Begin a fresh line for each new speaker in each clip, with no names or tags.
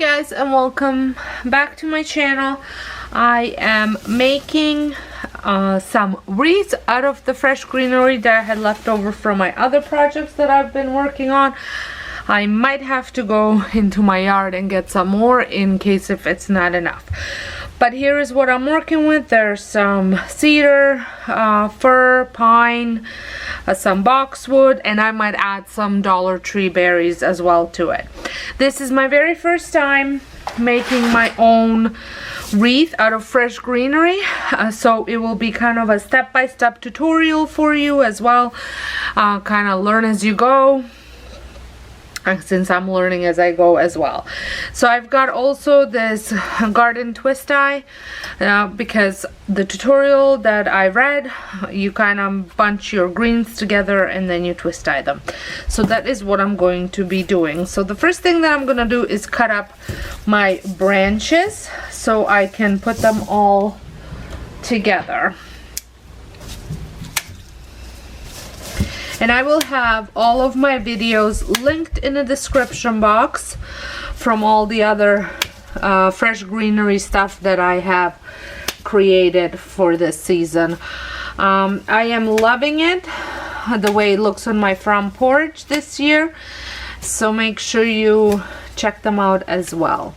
guys, and welcome back to my channel. I am making some wreaths out of the fresh greenery that I had left over from my other projects that I've been working on. I might have to go into my yard and get some more in case if it's not enough. But here is what I'm working with. There's some cedar, fir, pine, some boxwood, and I might add some Dollar Tree berries as well to it. This is my very first time making my own wreath out of fresh greenery, so it will be kind of a step-by-step tutorial for you as well. Kind of learn as you go, since I'm learning as I go as well. So I've got also this garden twist tie, because the tutorial that I read, you kind of bunch your greens together and then you twist tie them. So that is what I'm going to be doing. So the first thing that I'm gonna do is cut up my branches so I can put them all together. And I will have all of my videos linked in the description box from all the other fresh greenery stuff that I have created for this season. I am loving it, the way it looks on my front porch this year. So make sure you check them out as well.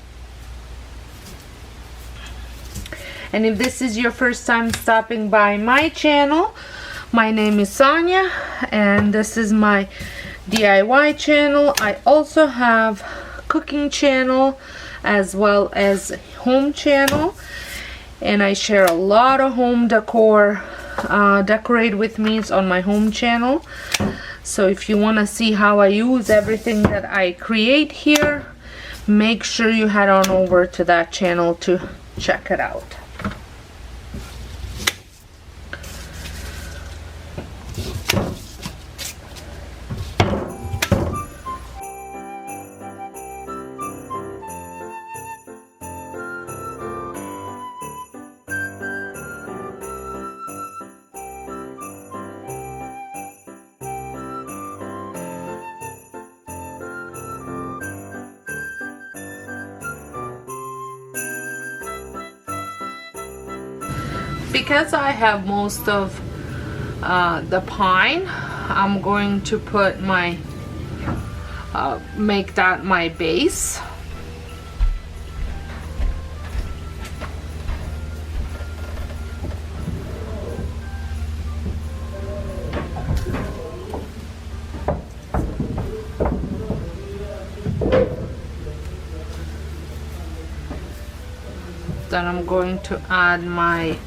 And if this is your first time stopping by my channel, my name is Sonja, and this is my DIY channel. I also have cooking channel as well as home channel, and I share a lot of home decor, decorate with me's on my home channel. So if you want to see how I use everything that I create here, make sure you head on over to that channel to check it out. Because I have most of the pine, I'm going to put my make that my base. Then I'm going to add my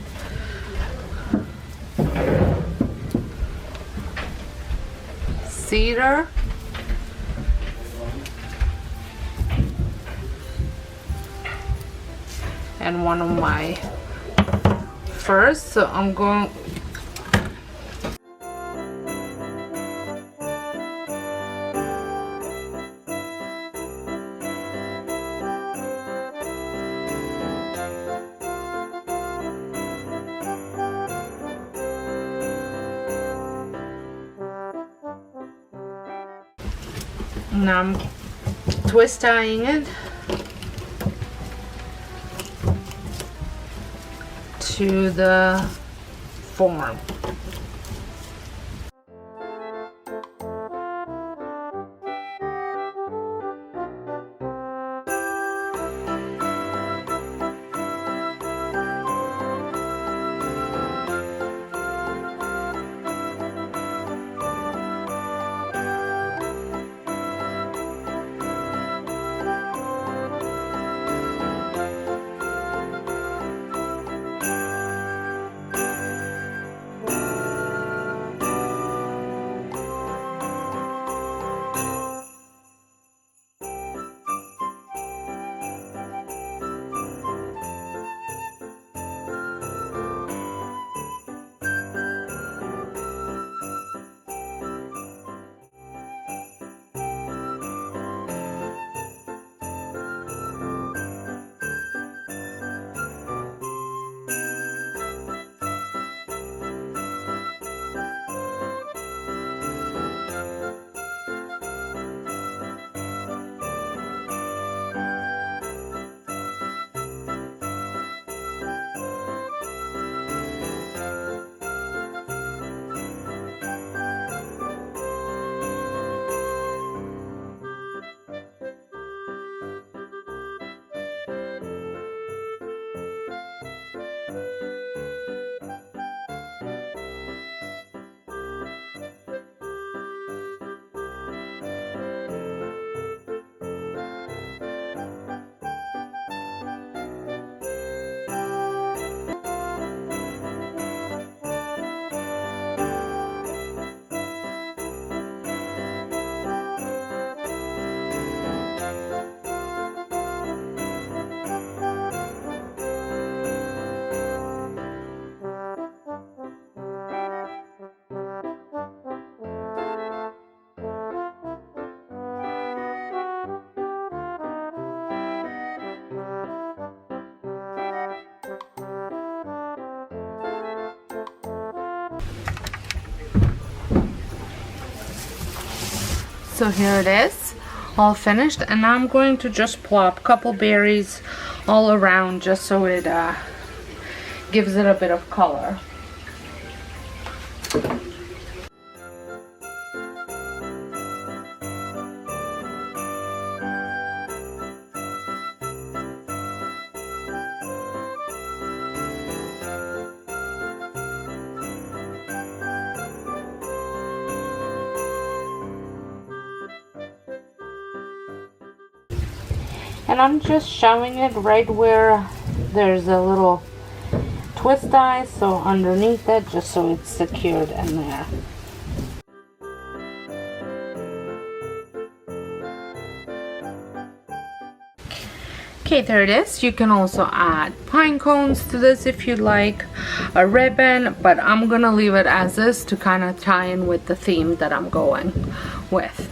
cedar, and one of my firs. So I'm going now I'm twist tying it to the form. So here it is, all finished, and I'm going to just plop a couple berries all around just so it gives it a bit of color. And I'm just shoving it right where there's a little twist eye, so underneath it, just so it's secured in there. Okay, there it is. You can also add pine cones to this if you'd like, a ribbon, but I'm gonna leave it as is to kind of tie in with the theme that I'm going with.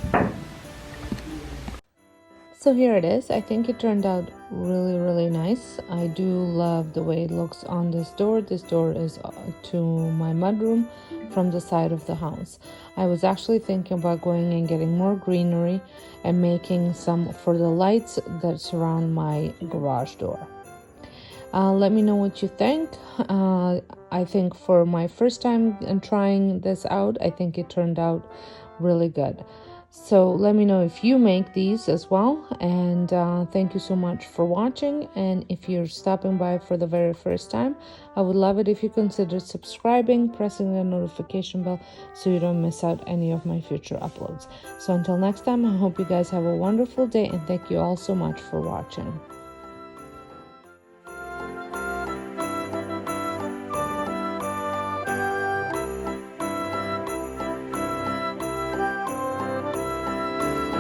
So here it is. I think it turned out really nice. I do love the way it looks on this door. This door is to my mudroom from the side of the house. I was actually thinking about going and getting more greenery and making some for the lights that surround my garage door. Let me know what you think. I think for my first time trying this out, I think it turned out really good. So let me know if you make these as well, and thank you so much for watching. And if you're stopping by for the very first time, I would love it if you consider subscribing, pressing the notification bell so you don't miss out any of my future uploads. So until next time, I hope you guys have a wonderful day, and thank you all so much for watching.